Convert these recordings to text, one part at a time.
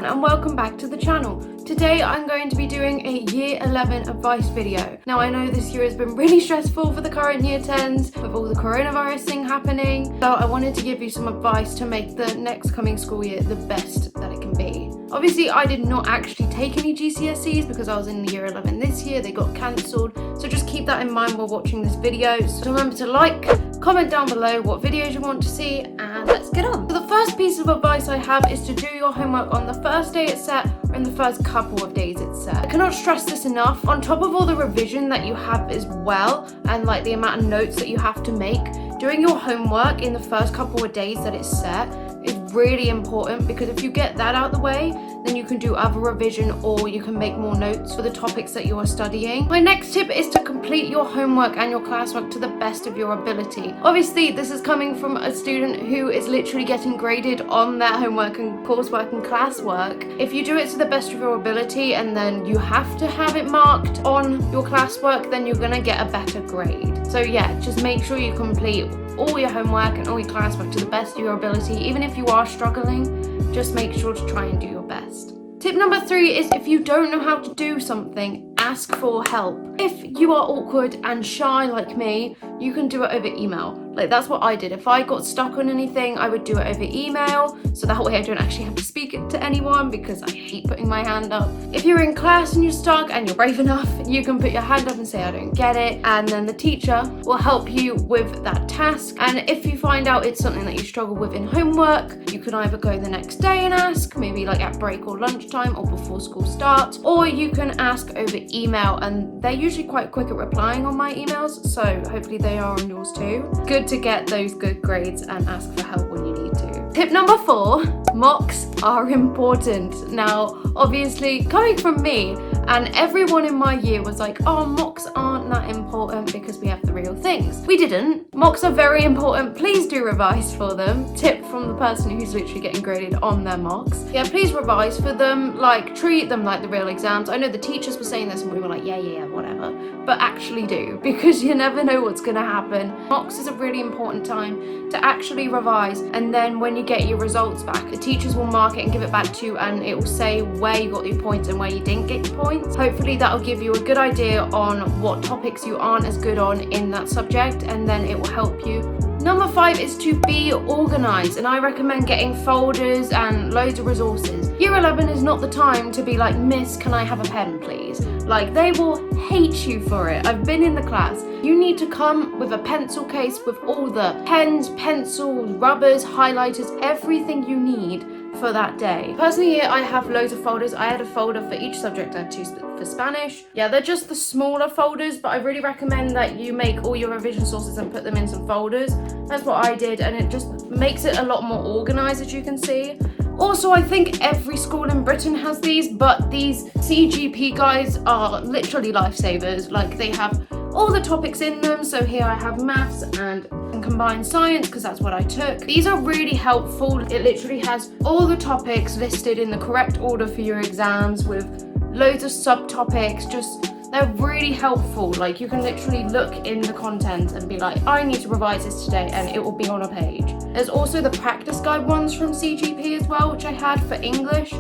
and welcome back to the channel. Today I'm going to be doing a year 11 advice video. Now I know this year has been really stressful for the current year 10s with all the coronavirus thing happening, so I wanted to give you some advice to make the next coming school year the best that it can be. Obviously I did not actually take any GCSEs because I was in year 11 this year, they got cancelled, so just keep that in mind while watching this video. So remember to like, comment down below what videos you want to see, and let's get on. So the first piece of advice I have is to do your homework on the first day it's set or in the first couple of days it's set. I cannot stress this enough. On top of all the revision that you have as well, and like the amount of notes that you have to make, doing your homework in the first couple of days that it's set is really important, because if you get that out the way, then you can do other revision or you can make more notes for the topics that you are studying. My next tip is to complete your homework and your classwork to the best of your ability. Obviously this is coming from a student who is literally getting graded on their homework and coursework and classwork. If you do it to the best of your ability and then you have to have it marked on your classwork, then you're gonna get a better grade. So yeah, just make sure you complete all your homework and all your classwork to the best of your ability. Even if you are struggling, just make sure to try and do your best. Tip number 3 is, if you don't know how to do something, ask for help. If you are awkward and shy like me, you can do it over email. Like, that's what I did. If I got stuck on anything, I would do it over email, so that way I don't actually have to speak it to anyone, because I hate putting my hand up. If you're in class and you're stuck and you're brave enough, you can put your hand up and say I don't get it, and then the teacher will help you with that task. And if you find out it's something that you struggle with in homework, you can either go the next day and ask, maybe like at break or lunchtime or before school starts, or you can ask over email, and they're usually quite quick at replying on my emails, so hopefully they are on yours too. Good to get those good grades and ask for help when you need to. Tip number 4, mocks are important. Now, obviously, coming from me, and everyone in my year was like, oh, mocks aren't that important because we have the real things. We didn't. Mocks are very important. Please do revise for them. Tip from the person who's literally getting graded on their mocks. Yeah, please revise for them. Like, treat them like the real exams. I know the teachers were saying this and we were like, yeah, whatever. But actually do, because you never know what's gonna happen. Mocks is a really important time to actually revise, and then when you get your results back, the teachers will mark it and give it back to you, and it will say where you got your points and where you didn't get your points. Hopefully that'll give you a good idea on what topics you aren't as good on in that subject, and then it will help you. Number 5 is to be organised, and I recommend getting folders and loads of resources. Year 11 is not the time to be like, Miss, can I have a pen please? Like, they will hate you for it. I've been in the class. You need to come with a pencil case with all the pens, pencils, rubbers, highlighters, everything you need for that day. Personally here I have loads of folders. I had a folder for each subject. I had 2 for Spanish. Yeah, they're just the smaller folders, but I really recommend that you make all your revision sources and put them in some folders. That's what I did, and it just makes it a lot more organized, as you can see. Also, I think every school in Britain has these, but these CGP guides are literally lifesavers. Like, they have all the topics in them. So here I have maths and combined science, because that's what I took. These are really helpful. It literally has all the topics listed in the correct order for your exams, with loads of subtopics. They're really helpful. Like, you can literally look in the content and be like, I need to revise this today, and it will be on a page. There's also the practice guide ones from CGP as well, which I had for English.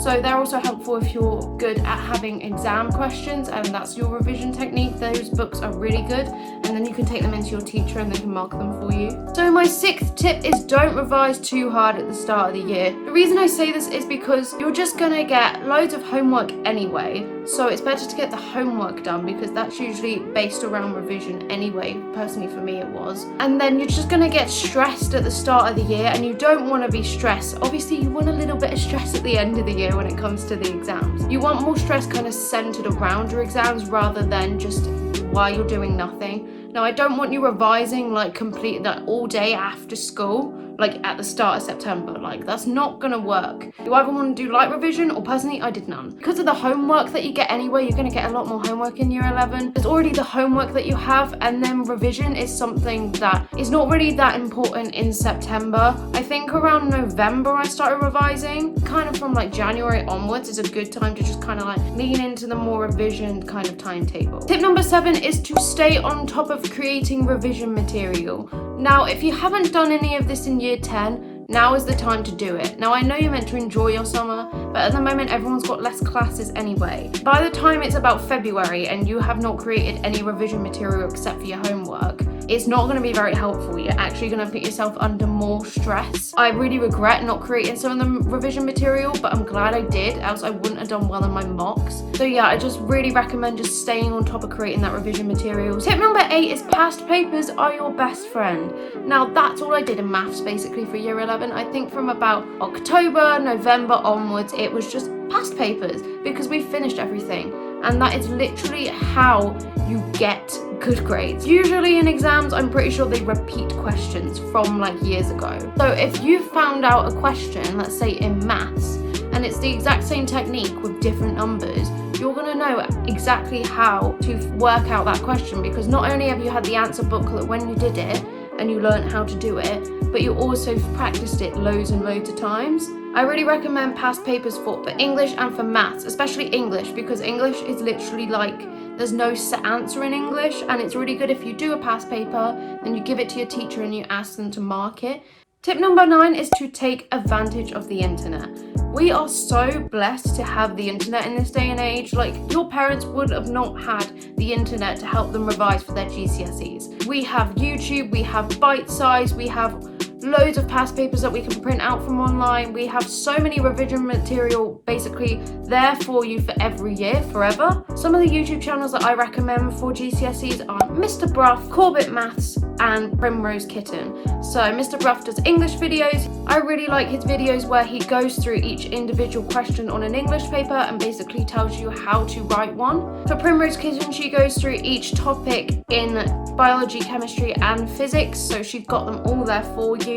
So they're also helpful if you're good at having exam questions and that's your revision technique. Those books are really good, and then you can take them into your teacher and they can mark them for you. So my 6th tip is, don't revise too hard at the start of the year. The reason I say this is because you're just gonna get loads of homework anyway, so it's better to get the homework done, because that's usually based around revision anyway. Personally for me it was. And then you're just gonna get stressed at the start of the year, and you don't want to be stressed. Obviously you want a little bit of stress at the end of the year when it comes to the exams. You want more stress kind of centered around your exams rather than just while you're doing nothing. Now, I don't want you revising like complete that all day after school, like at the start of September. Like, that's not gonna work. You either want to do light revision, or personally I did none. Because of the homework that you get anyway, you're gonna get a lot more homework in year 11. There's already the homework that you have, and then revision is something that is not really that important in September. I think around November I started revising. Kind of from like January onwards is a good time to just kind of like lean into the more revision kind of timetable. Tip number 7 is to stay on top of creating revision material. Now, if you haven't done any of this in year 10, now is the time to do it. Now I know you're meant to enjoy your summer, but at the moment everyone's got less classes anyway. By the time it's about February and you have not created any revision material except for your homework, it's not going to be very helpful. You're actually going to put yourself under more stress. I really regret not creating some of the revision material, but I'm glad I did, else I wouldn't have done well in my mocks. So yeah, I just really recommend just staying on top of creating that revision material. Tip number 8 is past papers are your best friend. Now that's all I did in maths basically for year 11. I think from about October, November onwards, it was just past papers because we finished everything. And that is literally how you get good grades. Usually in exams, I'm pretty sure they repeat questions from like years ago. So if you found out a question, let's say in maths, and it's the exact same technique with different numbers, you're gonna know exactly how to work out that question, because not only have you had the answer booklet when you did it and you learned how to do it, but you also practiced it loads and loads of times. I really recommend past papers for English and for maths, especially English, because English is literally like, there's no set answer in English, and it's really good if you do a past paper, then you give it to your teacher and you ask them to mark it. Tip number 9 is to take advantage of the internet. We are so blessed to have the internet in this day and age. Like, your parents would have not had the internet to help them revise for their GCSEs. We have YouTube, we have Bite Size, we have loads of past papers that we can print out from online. We have so many revision material basically there for you for every year, forever. Some of the YouTube channels that I recommend for GCSEs are Mr. Bruff, Corbett Maths, and Primrose Kitten. So Mr. Bruff does English videos. I really like his videos where he goes through each individual question on an English paper and basically tells you how to write one. For Primrose Kitten, she goes through each topic in biology, chemistry, and physics. So she's got them all there for you.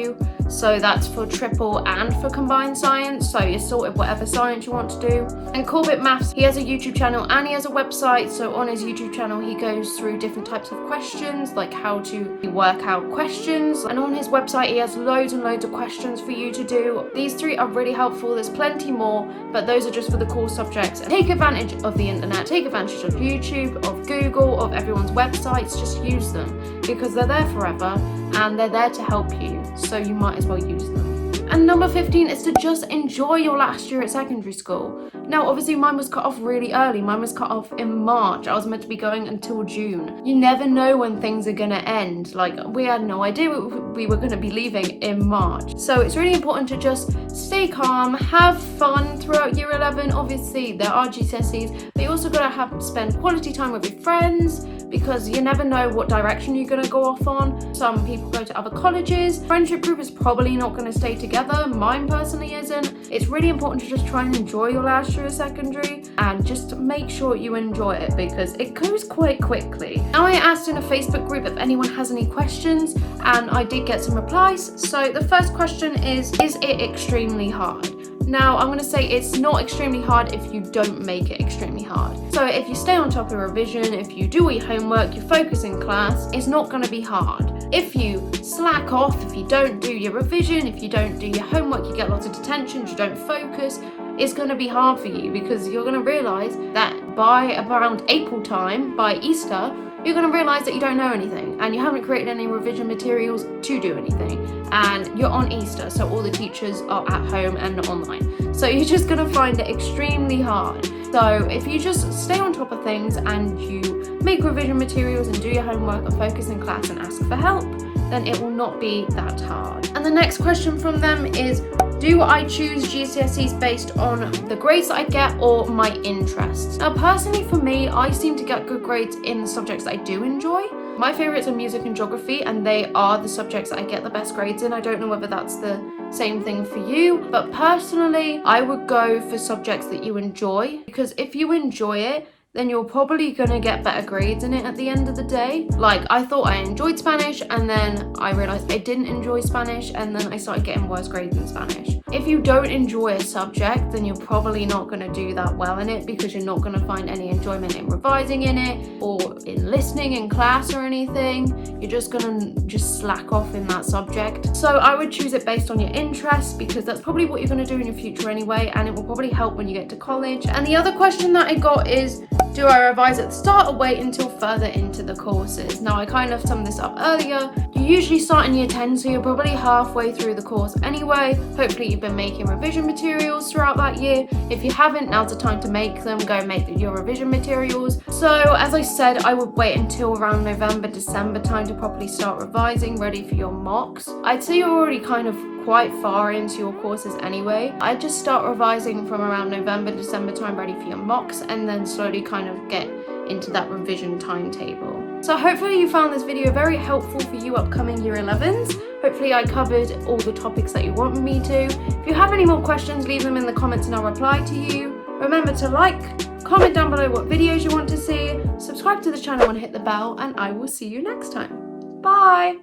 So that's for triple and for combined science, so you're sorted whatever science you want to do. And Corbett Maths, he has a YouTube channel and he has a website. So on his YouTube channel he goes through different types of questions, like how to work out questions, and on his website he has loads and loads of questions for you to do. These 3 are really helpful. There's plenty more, but those are just for the core subjects. Take advantage of the internet, take advantage of YouTube, of Google, of everyone's websites. Just use them because they're there forever and they're there to help you, so you might as well use them. And number 15 is to just enjoy your last year at secondary school. Now obviously mine was cut off really early. Mine was cut off in March. I was meant to be going until June. You never know when things are gonna end. Like, we had no idea we were gonna be leaving in March. So it's really important to just stay calm, have fun throughout year 11. Obviously there are GCSEs, but you also gotta spend quality time with your friends, because you never know what direction you're going to go off on. Some people go to other colleges. Friendship group is probably not going to stay together. Mine personally isn't. It's really important to just try and enjoy your last year of secondary and just make sure you enjoy it, because it goes quite quickly. Now I asked in a Facebook group if anyone has any questions, and I did get some replies. So the first question is it extremely hard? Now, I'm going to say it's not extremely hard if you don't make it extremely hard. So if you stay on top of revision, if you do all your homework, you focus in class, it's not going to be hard. If you slack off, if you don't do your revision, if you don't do your homework, you get lots of detention, you don't focus, it's going to be hard for you, because you're going to realise that by around April time, by Easter, you're going to realise that you don't know anything and you haven't created any revision materials to do anything, and you're on Easter, so all the teachers are at home and online, so you're just going to find it extremely hard. So if you just stay on top of things and you make revision materials and do your homework and focus in class and ask for help, then it will not be that hard. And the next question from them is, do I choose GCSEs based on the grades that I get or my interests? Now personally for me, I seem to get good grades in the subjects that I do enjoy. My favourites are music and geography, and they are the subjects that I get the best grades in. I don't know whether that's the same thing for you, but personally I would go for subjects that you enjoy, because if you enjoy it, then you're probably gonna get better grades in it at the end of the day. Like, I thought I enjoyed Spanish, and then I realised I didn't enjoy Spanish, and then I started getting worse grades in Spanish. If you don't enjoy a subject, then you're probably not gonna do that well in it, because you're not gonna find any enjoyment in revising in it, or in listening in class or anything. You're just gonna slack off in that subject. So I would choose it based on your interests, because that's probably what you're gonna do in your future anyway, and it will probably help when you get to college. And the other question that I got is, Do I revise at the start or wait until further into the courses? Now, I kind of summed this up earlier. You usually start in year 10, so you're probably halfway through the course anyway. Hopefully you've been making revision materials throughout that year. If you haven't, now's the time to make them. Go make your revision materials. So as I said, I would wait until around November, December time to properly start revising, ready for your mocks. I'd say you're already kind of quite far into your courses anyway. I just start revising from around November, December time, ready for your mocks, and then slowly kind of get into that revision timetable. So hopefully you found this video very helpful for you upcoming year 11s. Hopefully I covered all the topics that you wanted me to. If you have any more questions, leave them in the comments and I'll reply to you. Remember to like, comment down below what videos you want to see, subscribe to the channel and hit the bell, and I will see you next time. Bye!